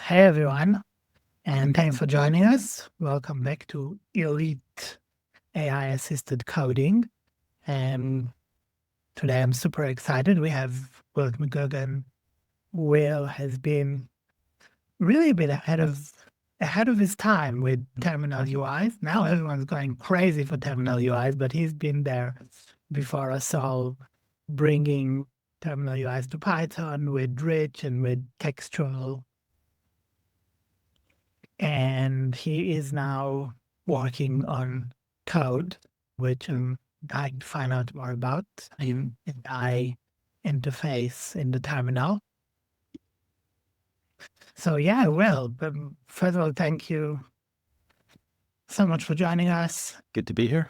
Hey everyone, and thanks for joining us. Welcome back to Elite AI Assisted Coding. And today I'm super excited. We have McGugan. Will has been really a bit ahead of his time with terminal UIs. Now everyone's going crazy for terminal UIs, but he's been there before us all, bringing terminal UIs to Python with rich and with textual. And he is now working on code, which I'm dying to find out more about in AI interface in the terminal. So yeah, well, first of all, thank you so much for joining us. Good to be here.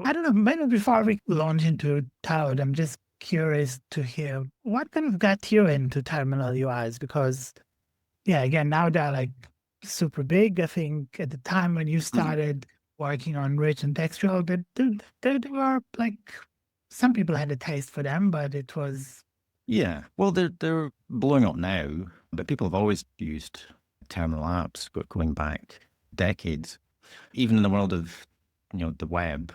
I don't know, maybe before we launch into Toad, I'm just curious to hear what kind of got you into terminal UIs, because yeah, again, now they're like super big. I think at the time when you started working on rich and textual, they were like, some people had a taste for them, but it was... Yeah, well, they're blowing up now, but people have always used terminal apps going back decades. Even in the world of the web,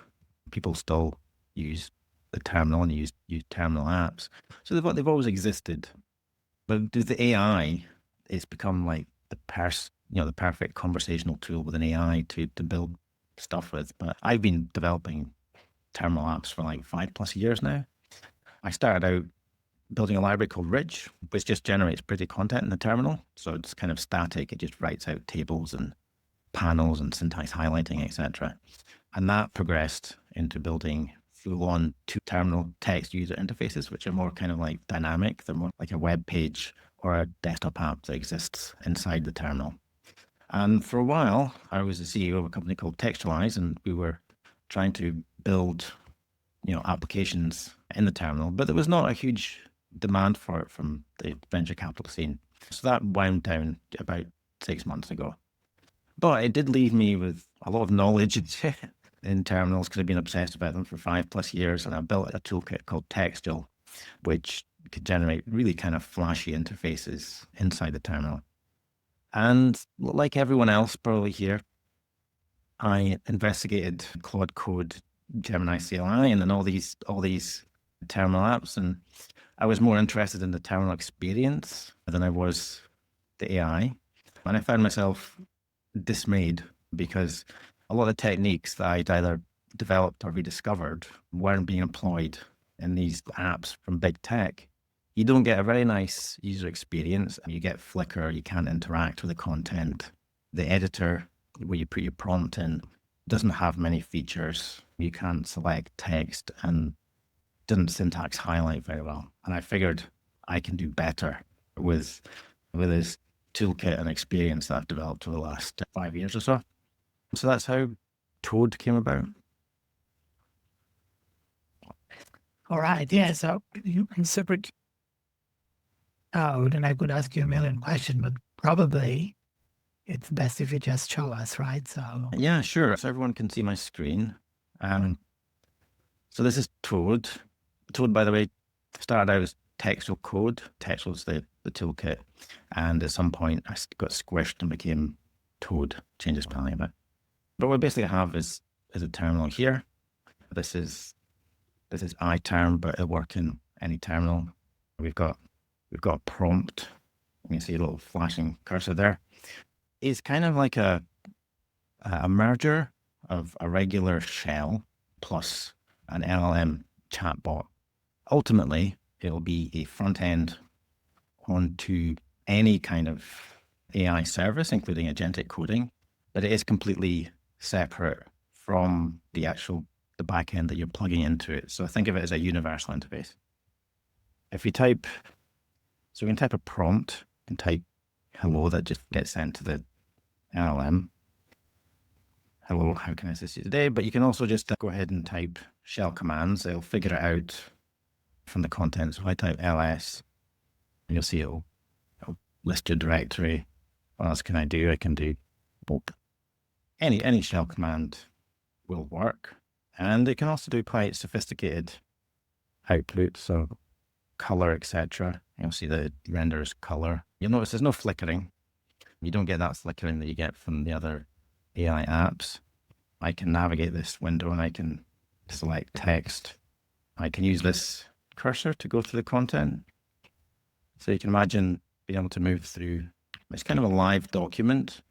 people still use the terminal and use terminal apps. So they've always existed. But the AI, it's become like the perfect conversational tool with an AI to build stuff with. But I've been developing terminal apps for like 5+ years now. I started out building a library called Ridge, which just generates pretty content in the terminal. So it's kind of static. It just writes out tables and panels and syntax highlighting, etc. And that progressed into building full-on terminal text user interfaces, which are more kind of like dynamic. They're more like a web page or a desktop app that exists inside the terminal. And for a while, I was the CEO of a company called TUIs, and we were trying to build applications in the terminal, but there was not a huge demand for it from the venture capital scene. So that wound down about 6 months ago. But it did leave me with a lot of knowledge in terminals because I've been obsessed about them for 5+ years. And I built a toolkit called Textual, which could generate really kind of flashy interfaces inside the terminal. And like everyone else probably here, I investigated Claude Code, Gemini CLI, and then all these terminal apps. And I was more interested in the terminal experience than I was the AI. And I found myself dismayed because a lot of the techniques that I'd either developed or rediscovered weren't being employed in these apps from big tech. You don't get a very nice user experience. You get flicker, you can't interact with the content. The editor, where you put your prompt in, doesn't have many features. You can't select text and doesn't syntax highlight very well. And I figured I can do better with this toolkit and experience that I've developed over the last 5 years or so. So that's how Toad came about. All right, yeah, so I'm super Toad, and I could ask you a million questions, but probably it's best if you just show us, right? So yeah, sure. So everyone can see my screen. So this is Toad. Toad, by the way, started out as textual code. Textual is the toolkit. And at some point, I got squished and became Toad, changed spelling a bit. But what we basically have is a terminal here. This is iTerm, but it'll work in any terminal. We've got a prompt. You can see a little flashing cursor there. It's kind of like a merger of a regular shell plus an LLM chatbot. Ultimately, it'll be a front end onto any kind of AI service, including agentic coding, but it is completely separate from the back end that you're plugging into it. So think of it as a universal interface. If you type, so we can type a prompt and type hello, that just gets sent to the LLM. Hello, how can I assist you today? But you can also just go ahead and type shell commands. It'll figure it out from the content. So if I type ls, you'll see it'll list your directory. What else can I do? I can do any shell command will work. And it can also do quite sophisticated output, so color, etc. You'll see the renders color. You'll notice there's no flickering. You don't get that flickering that you get from the other AI apps. I can navigate this window and I can select text. I can use this cursor to go through the content. So you can imagine being able to move through. It's kind of a live document.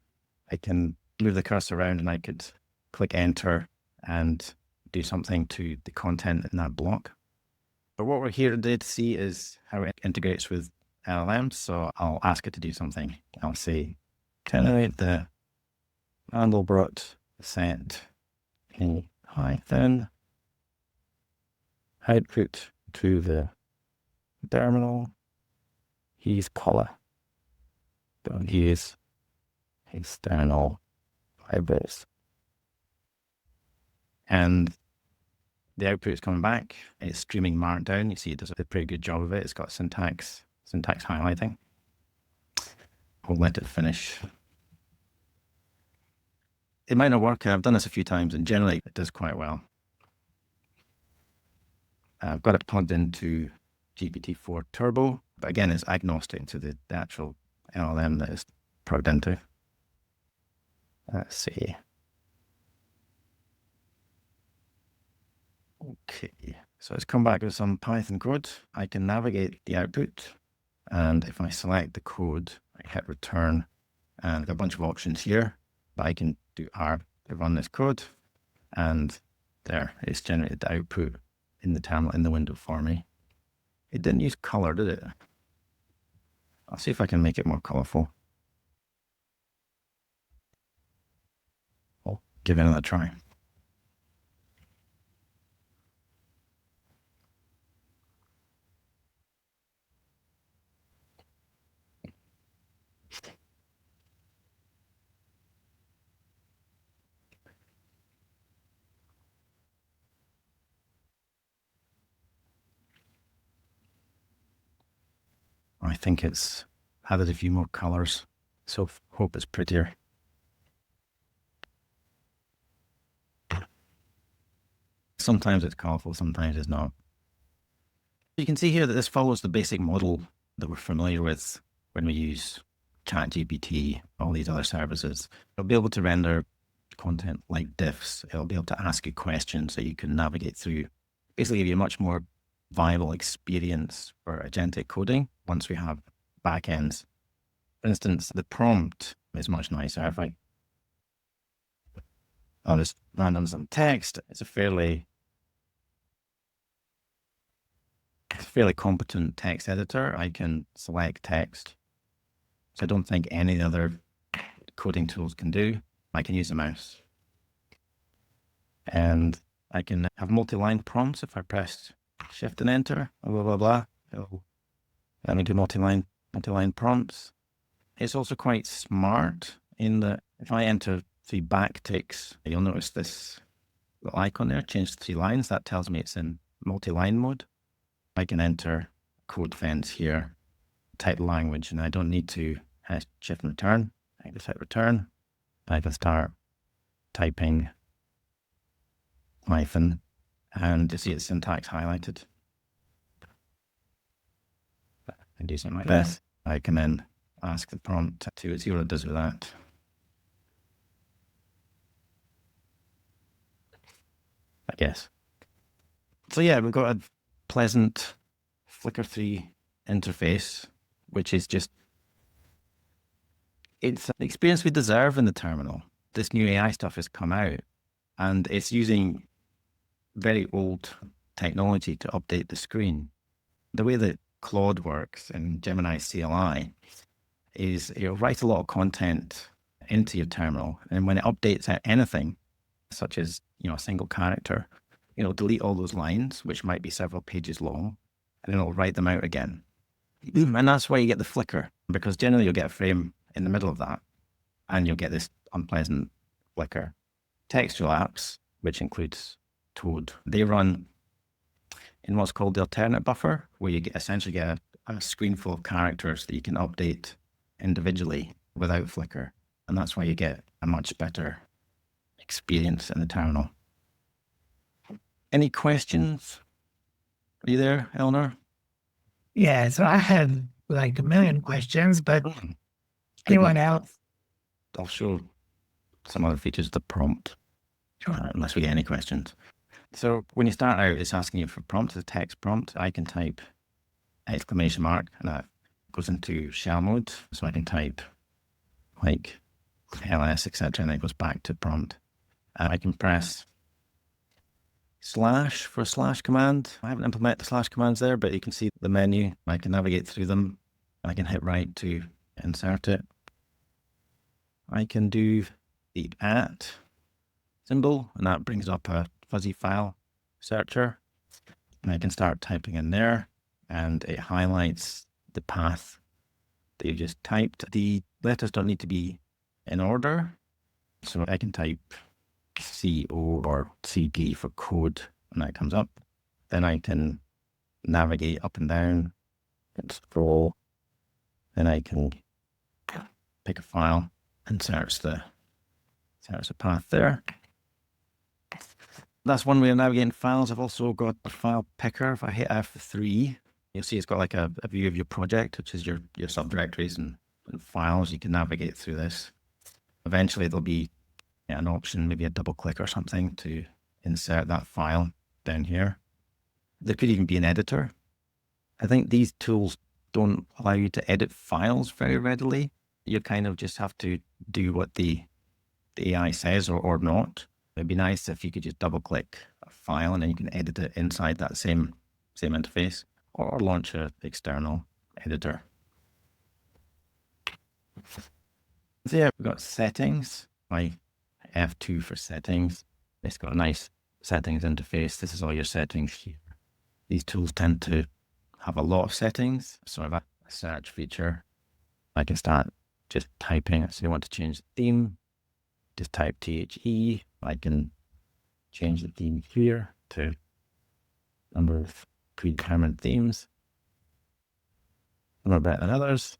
I can move the cursor around and I could click enter and do something to the content in that block. But what we're here today to see is how it integrates with LLMs. So I'll ask it to do something. I'll say, generate the Mandelbrot set in Python output to the terminal. Use color. Don't use external libraries. And the output is coming back. It's streaming Markdown. You see it does a pretty good job of it. It's got syntax highlighting. We'll let it finish. It might not work. I've done this a few times and generally it does quite well. I've got it plugged into GPT-4 Turbo, but again, it's agnostic to the actual LLM that it's plugged into. Let's see. Okay, so it's come back with some Python code. I can navigate the output, and if I select the code, I hit return, and I've got a bunch of options here, but I can do R to run this code, and there, it's generated the output in the terminal, in the window for me. It didn't use color, did it? I'll see if I can make it more colorful. I'll give it another try. I think it's added a few more colors, so hope it's prettier. Sometimes it's colorful, sometimes it's not. You can see here that this follows the basic model that we're familiar with when we use ChatGPT, all these other services. It'll be able to render content like diffs. It'll be able to ask you questions that you can navigate through. Basically give you a much more viable experience for agentic coding once we have backends. For instance, the prompt is much nicer. If I'll just random some text, it's a fairly competent text editor. I can select text. So I don't think any other coding tools can do. I can use the mouse. And I can have multi-line prompts if I press Shift and Enter, blah, blah, blah. It'll let me do multi-line prompts. It's also quite smart in that if I enter 3 backticks, you'll notice this little icon there, change to 3 lines. That tells me it's in multi-line mode. I can enter code fence here, type language, and I don't need to Shift and return. I just hit return. I can start typing Python, and you see its syntax highlighted. I do something like this. I can then ask the prompt to see what it does with that. I guess. So yeah, we've got a pleasant flicker-free interface, which is just, it's an experience we deserve in the terminal. This new AI stuff has come out, and it's using very old technology to update the screen. The way that Claude works in Gemini CLI is you'll write a lot of content into your terminal, and when it updates anything, such as a single character, it'll delete all those lines, which might be several pages long, and then it'll write them out again. And that's why you get the flicker, because generally you'll get a frame in the middle of that, and you'll get this unpleasant flicker. Textual apps, which includes Toad, they run in what's called the alternate buffer, where you essentially get a screen full of characters that you can update individually without flicker. And that's why you get a much better experience in the terminal. Any questions? Are you there, Eleanor? Yeah, so I have like a million questions, but Good anyone luck. else? I'll show some other features of the prompt, Sure. unless we get any questions. So when you start out, it's asking you for prompt, a text prompt. I can type ! And that goes into shell mode. So I can type like ls, etc., and then it goes back to prompt. I can press slash for a slash command. I haven't implemented the slash commands there, but you can see the menu. I can navigate through them. I can hit right to insert it. I can do the @ symbol, and that brings up a fuzzy file searcher. And I can start typing in there, and it highlights the path that you just typed. The letters don't need to be in order. So I can type CO or CD for code, and that comes up. Then I can navigate up and down and scroll. Then I can pick a file and search the path there. That's one way of navigating files. I've also got a file picker. If I hit F3, you'll see it's got like a view of your project, which is your subdirectories and files. You can navigate through this. Eventually, there'll be an option, maybe a double click or something, to insert that file down here. There could even be an editor. I think these tools don't allow you to edit files very readily. You kind of just have to do what the AI says or not. It'd be nice if you could just double click a file and then you can edit it inside that same interface, or launch an external editor. So yeah, we've got settings. My F2 for settings. It's got a nice settings interface. This is all your settings here. These tools tend to have a lot of settings. So I've got a search feature. I can start just typing. So I want to change the theme. Just type THE. I can change the theme here to number of predetermined themes. Some are better than others.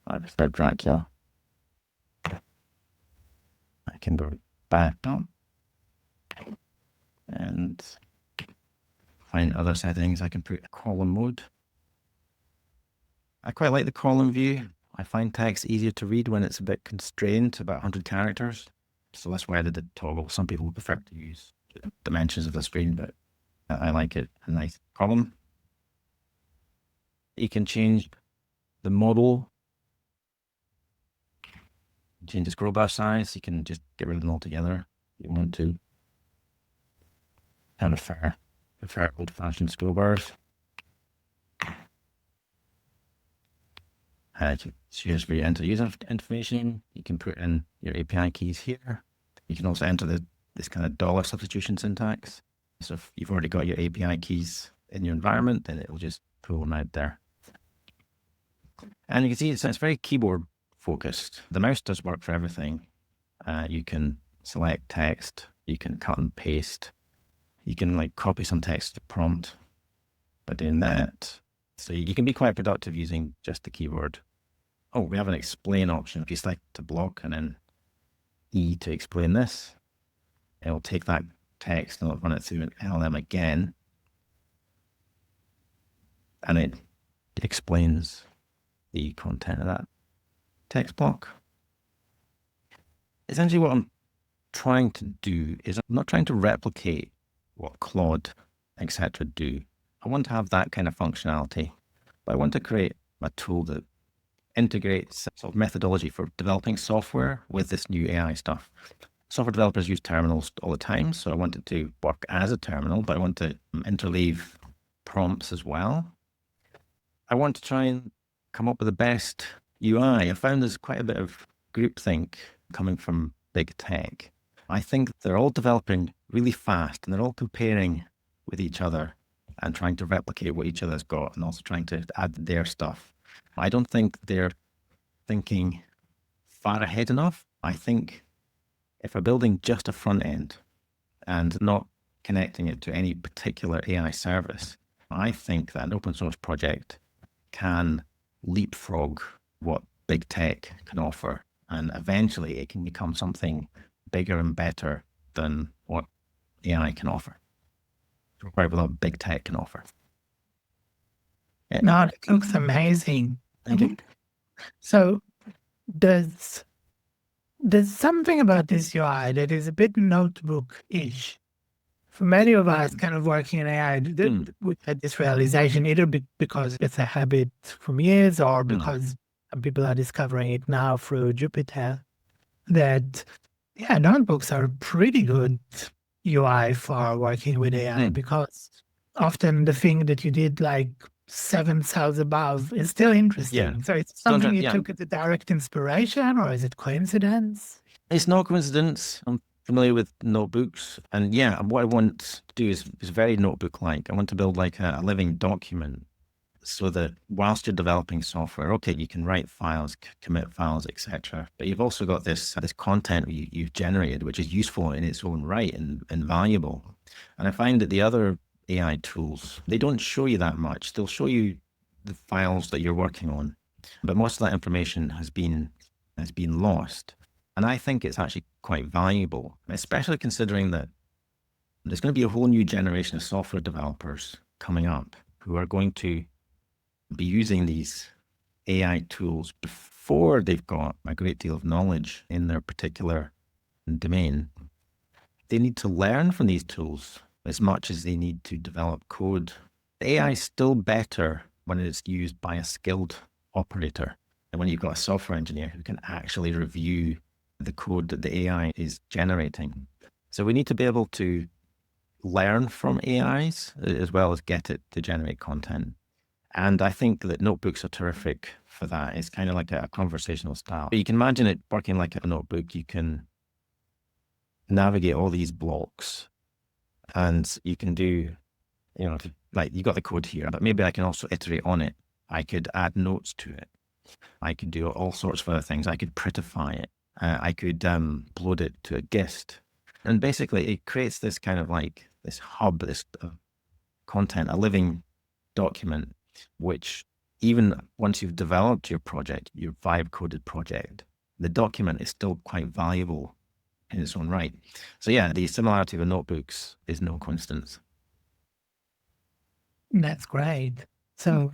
I prefer Dracula. I can go back up and find other settings. I can put a column mode. I quite like the column view. I find text easier to read when it's a bit constrained to about 100 characters. So that's why I did the toggle. Some people prefer to use the dimensions of the screen, but I like it. A nice column. You can change the model, change the scroll bar size. You can just get rid of them altogether if you want to. I prefer old-fashioned scroll bars. Here's where you enter user information. You can put in your API keys here. You can also enter this kind of dollar substitution syntax. So if you've already got your API keys in your environment, then it will just pull them out there. And you can see it's very keyboard focused. The mouse does work for everything. You can select text. You can cut and paste. You can like copy some text to prompt by doing that. So you can be quite productive using just the keyboard. Oh, we have an explain option. If you select to block and then E to explain this, it'll take that text and it'll run it through an LLM again. And it explains the content of that text block. Essentially what I'm trying to do is I'm not trying to replicate what Claude, etc. do. I want to have that kind of functionality, but I want to create a tool that integrates sort of methodology for developing software with this new AI stuff. Software developers use terminals all the time, so I want it to work as a terminal, but I want to interleave prompts as well. I want to try and come up with the best UI. I found there's quite a bit of groupthink coming from big tech. I think they're all developing really fast and they're all comparing with each other and trying to replicate what each other's got and also trying to add their stuff. I don't think they're thinking far ahead enough. I think if we're building just a front end and not connecting it to any particular AI service, I think that an open source project can leapfrog what big tech can offer. And eventually it can become something bigger and better than what AI can offer. quite a lot of big tech can offer. Yeah. No, that looks amazing. Thank you. So there's something about this UI that is a bit notebook-ish. For many of us kind of working in AI, we had this realization either because it's a habit from years or because some people are discovering it now through Jupyter, that, yeah, notebooks are a pretty good UI for working with AI because often the thing that you did like 7 cells above is still interesting. Yeah. So it's something you Yeah. took as a direct inspiration, or is it coincidence? It's not coincidence. I'm familiar with notebooks. And yeah, what I want to do is very notebook-like. I want to build like a living document so that whilst you're developing software, okay, you can write files, commit files, etc. But you've also got this content you've generated, which is useful in its own right and valuable. And I find that the other AI tools, they don't show you that much. They'll show you the files that you're working on, but most of that information has been lost. And I think it's actually quite valuable, especially considering that there's going to be a whole new generation of software developers coming up who are going to be using these AI tools before they've got a great deal of knowledge in their particular domain. They need to learn from these tools as much as they need to develop code. AI is still better when it's used by a skilled operator and when you've got a software engineer who can actually review the code that the AI is generating. So we need to be able to learn from AIs as well as get it to generate content. And I think that notebooks are terrific for that. It's kind of like a conversational style. You can imagine it working like a notebook. You can navigate all these blocks and you can do, like you got the code here, but maybe I can also iterate on it. I could add notes to it. I could do all sorts of other things. I could prettify it. I could upload it to a GIST. And basically it creates this kind of like this hub, this content, a living document, which even once you've developed your project, your vibe coded project, the document is still quite valuable in its own right. So yeah, the similarity with notebooks is no coincidence. That's great. So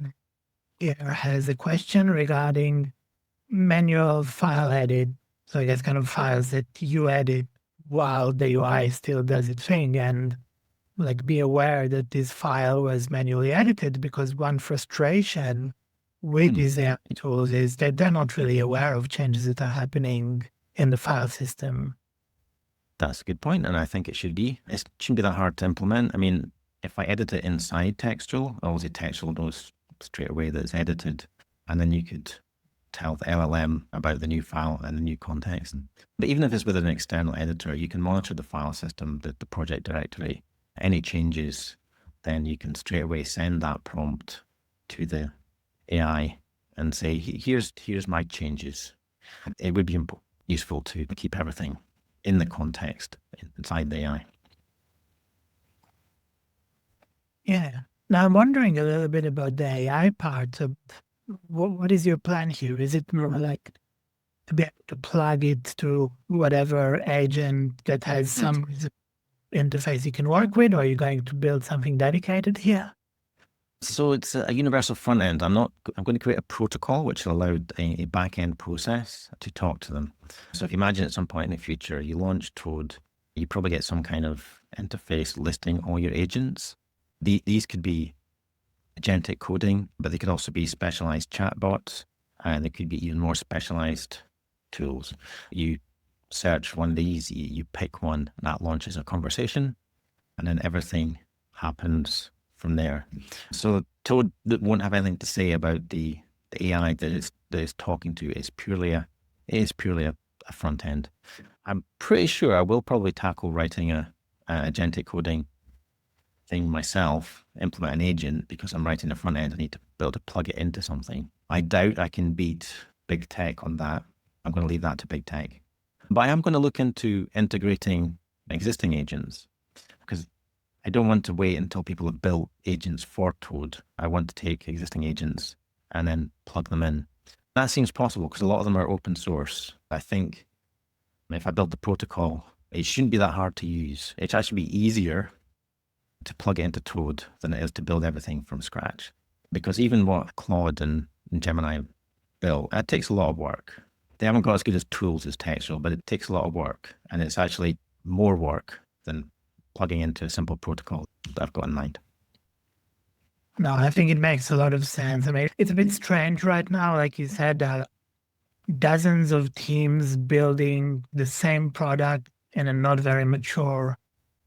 here has a question regarding manual file edit. So I guess kind of files that you edit while the UI still does its thing, and like be aware that this file was manually edited, because one frustration with these AI tools is that they're not really aware of changes that are happening in the file system. That's a good point, and I think it shouldn't be that hard to implement. I mean, if I edit it inside Textual, obviously Textual knows straight away that it's edited, and then you could tell the LLM about the new file and the new context. But even if it's with an external editor, you can monitor the file system, the project directory. Any changes, then you can straight away send that prompt to the AI and say, here's my changes. It would be useful to keep everything in the context inside the AI. Yeah. Now I'm wondering a little bit about the AI part. So what is your plan here? Is it more like to be able to plug it to whatever agent that has some interface you can work with, or are you going to build something dedicated here? So it's a universal front end. I'm going to create a protocol which will allow a back end process to talk to them. So if you imagine at some point in the future, you launch Toad, you probably get some kind of interface listing all your agents. These could be agentic coding, but they could also be specialized chatbots, and they could be even more specialized tools. You search one of these, you pick one, and that launches a conversation, and then everything happens from there. So Toad won't have anything to say about the AI that is talking to. It's purely a front end. I'm pretty sure I will probably tackle writing a agentic coding thing myself, implement an agent, because I'm writing the front end. I need to be able to plug it into something. I doubt I can beat big tech on that. I'm going to leave that to big tech. But I am going to look into integrating existing agents, because I don't want to wait until people have built agents for Toad. I want to take existing agents and then plug them in. That seems possible because a lot of them are open source. I think if I build the protocol, it shouldn't be that hard to use. It should actually be easier to plug it into Toad than it is to build everything from scratch. Because even what Claude and Gemini built, it takes a lot of work. They haven't got as good as tools as textual, but it takes a lot of work. And it's actually more work than plugging into a simple protocol that I've got in mind. No, I think it makes a lot of sense. I mean, it's a bit strange right now, like you said, dozens of teams building the same product in a not very mature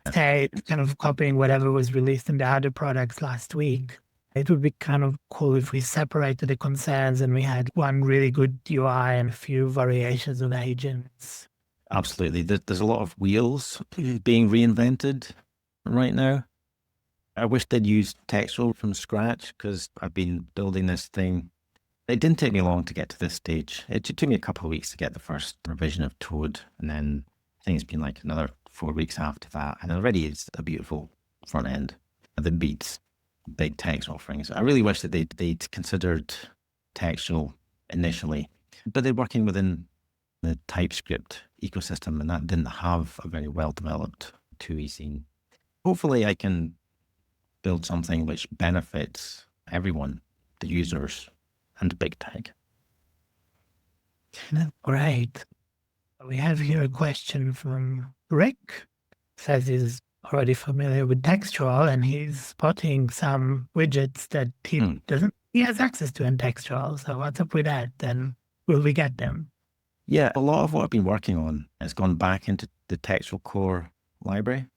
state, kind of copying whatever was released in the other products last week. It would be kind of cool if we separated the concerns and we had one really good UI and a few variations of agents. Absolutely. There's a lot of wheels being reinvented right now. I wish they'd used textual from scratch because I've been building this thing. It didn't take me long to get to this stage. It took me a couple of weeks to get the first revision of Toad. And then I think it's been like another 4 weeks after that. And already it's a beautiful front end that beats big text offerings. I really wish that they'd considered textual initially, but they're working within the TypeScript ecosystem, and that didn't have a very well-developed TUI scene. Hopefully I can build something which benefits everyone, the users and big tech. That's great. We have here a question from Rick. Says he's already familiar with textual and he's spotting some widgets that he has access to in textual. So what's up with that? Then will we get them? Yeah, a lot of what I've been working on has gone back into the textual core library.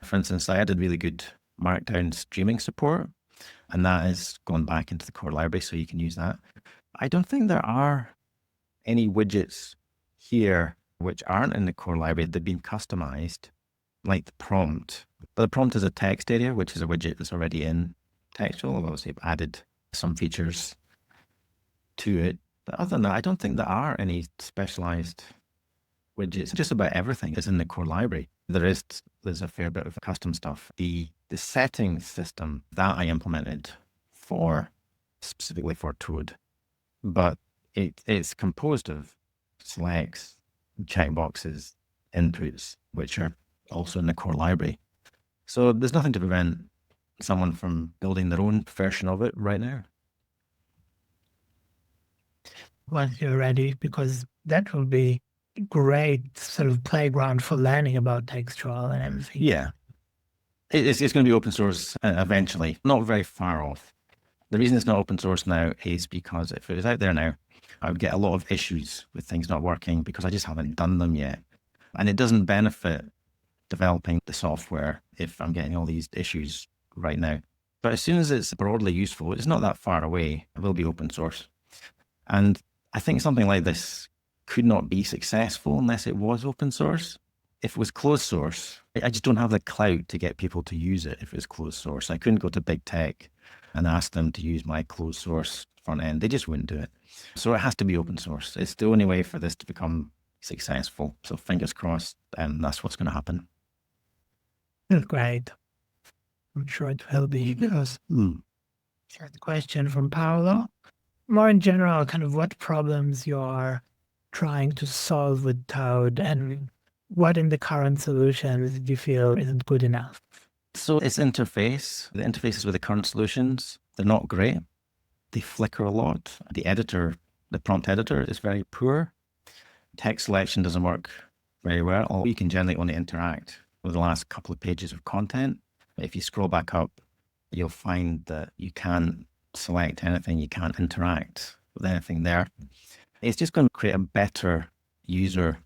For instance, I added really good Markdown streaming support, and that has gone back into the core library, so you can use that. I don't think there are any widgets here which aren't in the core library. They've been customized, like the prompt. But the prompt is a text area, which is a widget that's already in textual. I've obviously added some features to it. But other than that, I don't think there are any specialized widgets. Just about everything is in the core library. There's a fair bit of custom stuff. The settings system that I implemented specifically for Toad, but it's composed of selects, checkboxes, inputs, which are also in the core library. So there's nothing to prevent someone from building their own version of it right now. Once you're ready, because that will be great sort of playground for learning about textual and everything. Yeah. It's going to be open source eventually, not very far off. The reason it's not open source now is because if it was out there now, I would get a lot of issues with things not working because I just haven't done them yet. And it doesn't benefit developing the software if I'm getting all these issues right now. But as soon as it's broadly useful, it's not that far away, it will be open source. And I think something like this could not be successful unless it was open source. If it was closed source, I just don't have the clout to get people to use it if it's closed source. I couldn't go to big tech and ask them to use my closed source front end. They just wouldn't do it. So it has to be open source. It's the only way for this to become successful. So fingers crossed, and that's what's going to happen. That's great. I'm sure it will be. Because question from Paolo. More in general, kind of what problems you are trying to solve with Toad and what in the current solutions do you feel isn't good enough? So it's interface. The interfaces with the current solutions, they're not great. They flicker a lot. The prompt editor is very poor. Text selection doesn't work very well. You can generally only interact with the last couple of pages of content. But if you scroll back up, you'll find that you can't select anything. You can't interact with anything there. It's just going to create a better user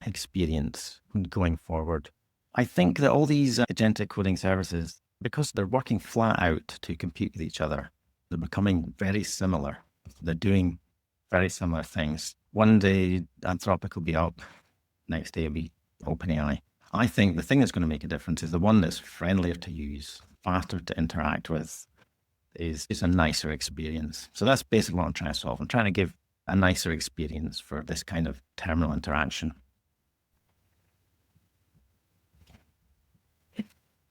experience going forward. I think that all these agentic coding services, because they're working flat out to compete with each other, they're becoming very similar. They're doing very similar things. One day, Anthropic will be up. Next day, it'll be OpenAI. I think the thing that's going to make a difference is the one that's friendlier to use, faster to interact with, is a nicer experience. So that's basically what I'm trying to solve. I'm trying to give a nicer experience for this kind of terminal interaction.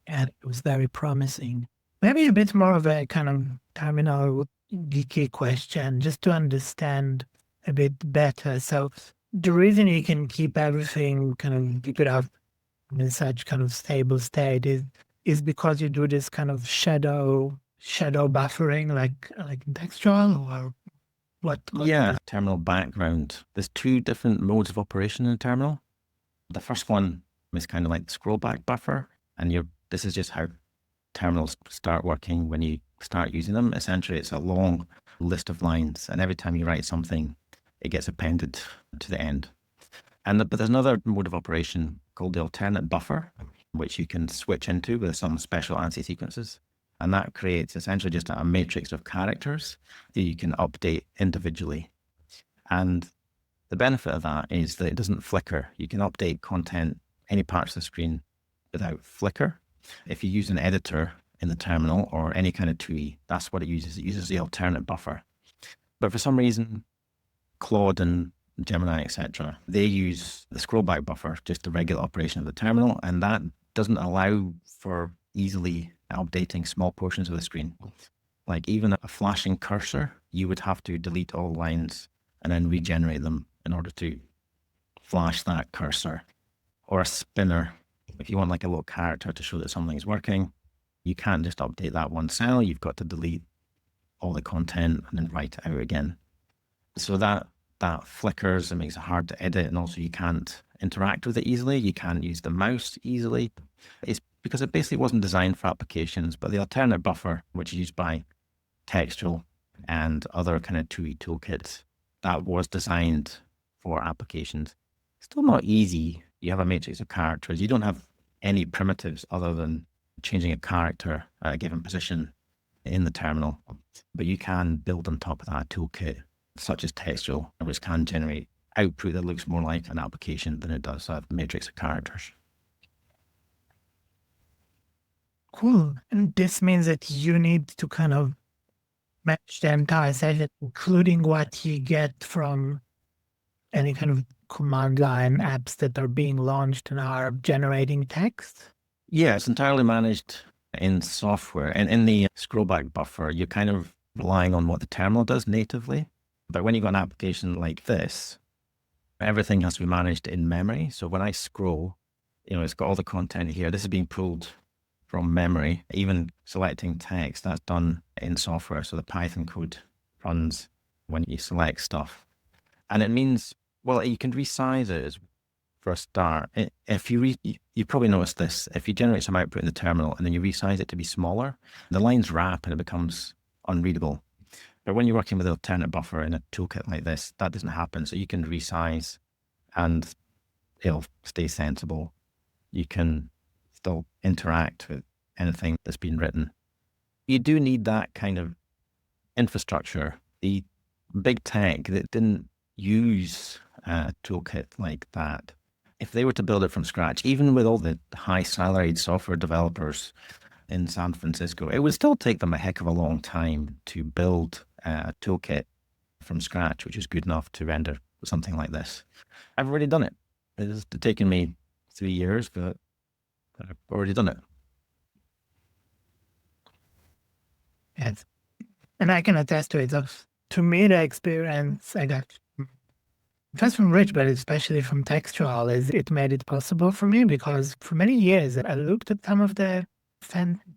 And it was very promising. Maybe a bit more of a kind of terminal geeky question, just to understand a bit better. So the reason you can keep everything kind of keep it up in such kind of stable state is is because you do this kind of shadow buffering, like in textual, or what? Yeah, terminal background. There's two different modes of operation in a terminal. The first one is kind of like the scroll back buffer, and this is just how terminals start working when you start using them. Essentially, it's a long list of lines, and every time you write something, it gets appended to the end. But there's another mode of operation called the alternate buffer, which you can switch into with some special ANSI sequences. And that creates essentially just a matrix of characters that you can update individually. And the benefit of that is that it doesn't flicker. You can update content, any parts of the screen, without flicker. If you use an editor in the terminal or any kind of TUI, that's what it uses. It uses the alternate buffer. But for some reason, Claude and Gemini, etc., they use the scrollback buffer, just the regular operation of the terminal, and that doesn't allow for easily updating small portions of the screen. Like even a flashing cursor, you would have to delete all lines and then regenerate them in order to flash that cursor. Or a spinner, if you want like a little character to show that something's working, you can't just update that one cell. You've got to delete all the content and then write it out again. So that flickers and makes it hard to edit, and also you can't interact with it easily. You can't use the mouse easily. It's because it basically wasn't designed for applications, but the alternate buffer, which is used by Textual and other kind of TUI toolkits, that was designed for applications. Still not easy. You have a matrix of characters. You don't have any primitives other than changing a character at a given position in the terminal, but you can build on top of that toolkit, such as Textual, which can generate output that looks more like an application than it does a matrix of characters. Cool. And this means that you need to kind of match the entire session, including what you get from any kind of command line apps that are being launched and are generating text. Yeah, it's entirely managed in software. And in the scrollback buffer, you're kind of relying on what the terminal does natively. But when you've got an application like this, everything has to be managed in memory. So when I scroll, it's got all the content here. This is being pulled from memory. Even selecting text, that's done in software. So the Python code runs when you select stuff. And it means, well, you can resize it for a start. If you probably noticed this, if you generate some output in the terminal and then you resize it to be smaller, the lines wrap and it becomes unreadable. But when you're working with an alternate buffer in a toolkit like this, that doesn't happen. So you can resize and it'll stay sensible. You can still interact with anything that's been written. You do need that kind of infrastructure. The big tech that didn't use a toolkit like that, if they were to build it from scratch, even with all the high salaried software developers in San Francisco, it would still take them a heck of a long time to build a toolkit from scratch, which is good enough to render something like this. I've already done it. It's taken me 3 years, but I've already done it. Yes. And I can attest to it. So, to me, the experience I got just from Rich, but especially from Textual, is it made it possible for me, because for many years I looked at some of the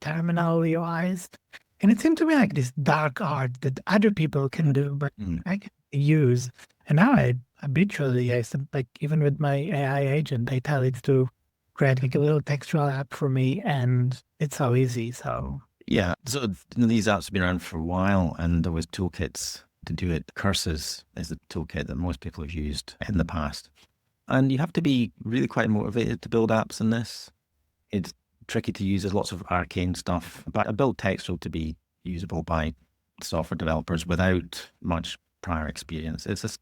terminal UIs, and it seemed to me like this dark art that other people can do, but I can use. And now I habitually, like even with my AI agent, I tell it to create like a little textual app for me, and it's so easy. So yeah, so these apps have been around for a while, and there was toolkits to do it. Curses is the toolkit that most people have used in the past. And you have to be really quite motivated to build apps in this. It's tricky to use. There's lots of arcane stuff, but I built Textual to be usable by software developers without much prior experience. It's this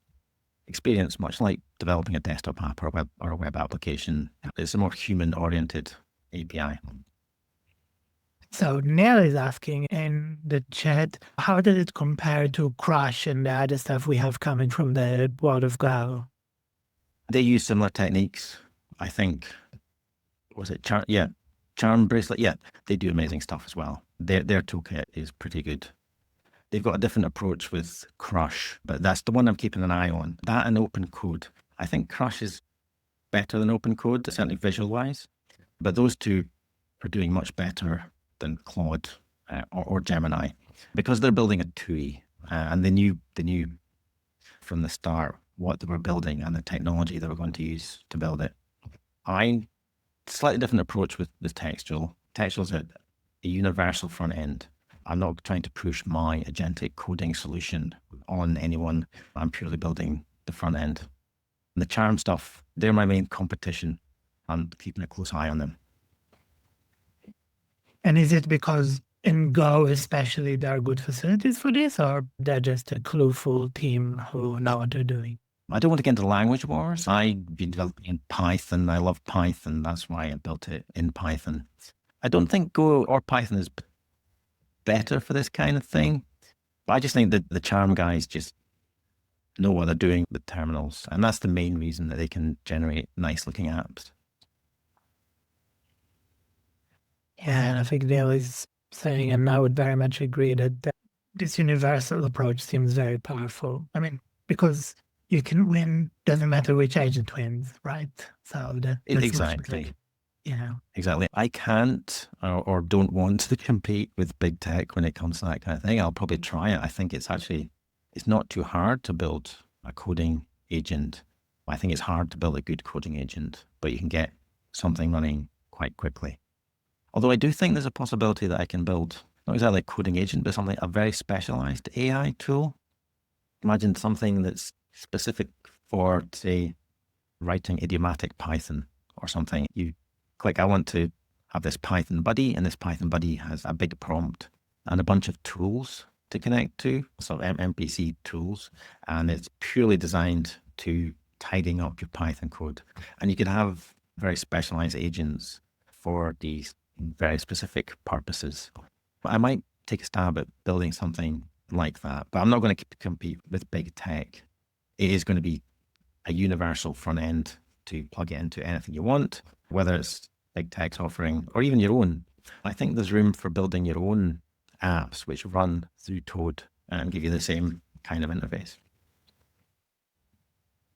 experience much like developing a desktop app or a web application. It's a more human-oriented API. So Neil is asking in the chat, how did it compare to Crush and the other stuff we have coming from the world of Go? They use similar techniques. I think, was it Charm Bracelet? Yeah, they do amazing stuff as well. Their toolkit is pretty good. They've got a different approach with Crush, but that's the one I'm keeping an eye on. That and Open Code. I think Crush is better than Open Code, certainly visual-wise, but those two are doing much better than Claude or Gemini because they're building a TUI and they knew from the start what they were building and the technology they were going to use to build it. Slightly different approach with textual. Textual is a universal front end. I'm not trying to push my agentic coding solution on anyone. I'm purely building the front end. And the charm stuff, they're my main competition. I'm keeping a close eye on them. And is it because in Go especially there are good facilities for this, or they're just a clueful team who know what they're doing? I don't want to get into language wars. I've been developing in Python. I love Python. That's why I built it in Python. I don't think Go or Python is better for this kind of thing. But I just think that the charm guys just know what they're doing with terminals. And that's the main reason that they can generate nice looking apps. Yeah, and I think Neil is saying, and I would very much agree, that this universal approach seems very powerful. I mean, because you can win, doesn't matter which agent wins, right? So that's exactly. Yeah. Exactly. I can't or don't want to compete with big tech when it comes to that kind of thing. I'll probably try it. I think it's not too hard to build a coding agent. I think it's hard to build a good coding agent, but you can get something running quite quickly. Although I do think there's a possibility that I can build, not exactly a coding agent, but a very specialized AI tool. Imagine something that's specific for, say, writing idiomatic Python or something. You click, I want to have this Python buddy, and this Python buddy has a big prompt and a bunch of tools to connect to, so MPC tools, and it's purely designed to tidying up your Python code. And you can have very specialized agents for these very specific purposes. I might take a stab at building something like that, but I'm not going to compete with big tech. It is going to be a universal front end to plug it into anything you want, whether it's big tech's offering or even your own. I think there's room for building your own apps which run through Toad and give you the same kind of interface.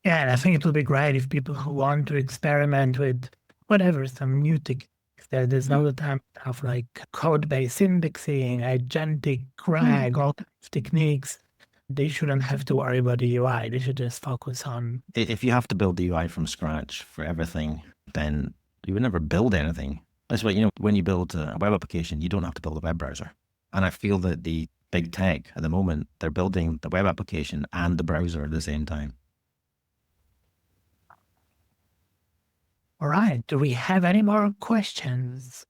Yeah, and I think it will be great if people who want to experiment with whatever, some new techniques, there's no time of like code-based indexing, agentic, RAG, all kinds of techniques. They shouldn't have to worry about the UI. They should just focus on... If you have to build the UI from scratch for everything, then you would never build anything. That's why, when you build a web application, you don't have to build a web browser. And I feel that the big tech at the moment, they're building the web application and the browser at the same time. All right. Do we have any more questions?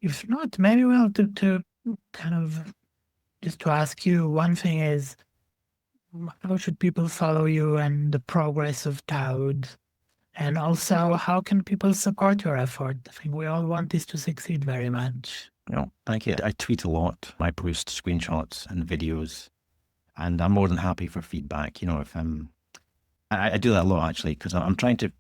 If not, maybe we'll to kind of just to ask you, one thing is, how should people follow you and the progress of Toad? And also, how can people support your effort? I think we all want this to succeed very much. Thank you. I tweet a lot. I post screenshots and videos, and I'm more than happy for feedback. If I do that a lot actually, because I'm trying to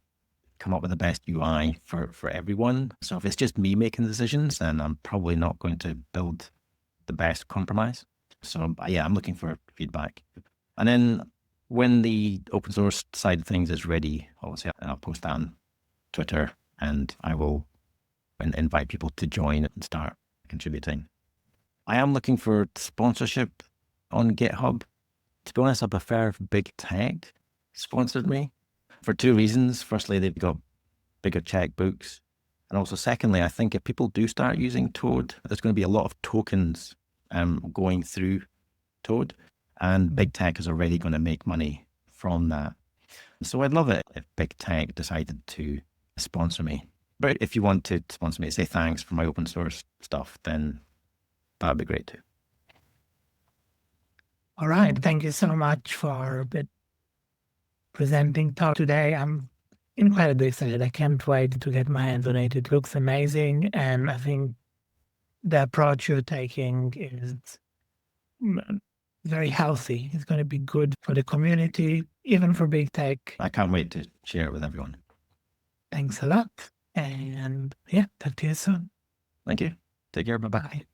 come up with the best UI for everyone. So if it's just me making decisions, then I'm probably not going to build the best compromise. So yeah, I'm looking for feedback. And then when the open source side of things is ready, obviously I'll post that on Twitter, and I will invite people to join and start contributing. I am looking for sponsorship on GitHub. To be honest, I prefer if big tech sponsored me for two reasons. Firstly, they've got bigger checkbooks. And also secondly, I think if people do start using Toad, there's going to be a lot of tokens going through Toad, and big tech is already going to make money from that. So I'd love it if big tech decided to sponsor me. But if you want to sponsor me, say thanks for my open source stuff, then that'd be great too. All right. Thank you so much for presenting Toad today. I'm incredibly excited. I can't wait to get my hands on it. It looks amazing. And I think the approach you're taking is very healthy. It's going to be good for the community, even for big tech. I can't wait to share it with everyone. Thanks a lot. And yeah, talk to you soon. Thank you. Take care. Bye-bye. Bye.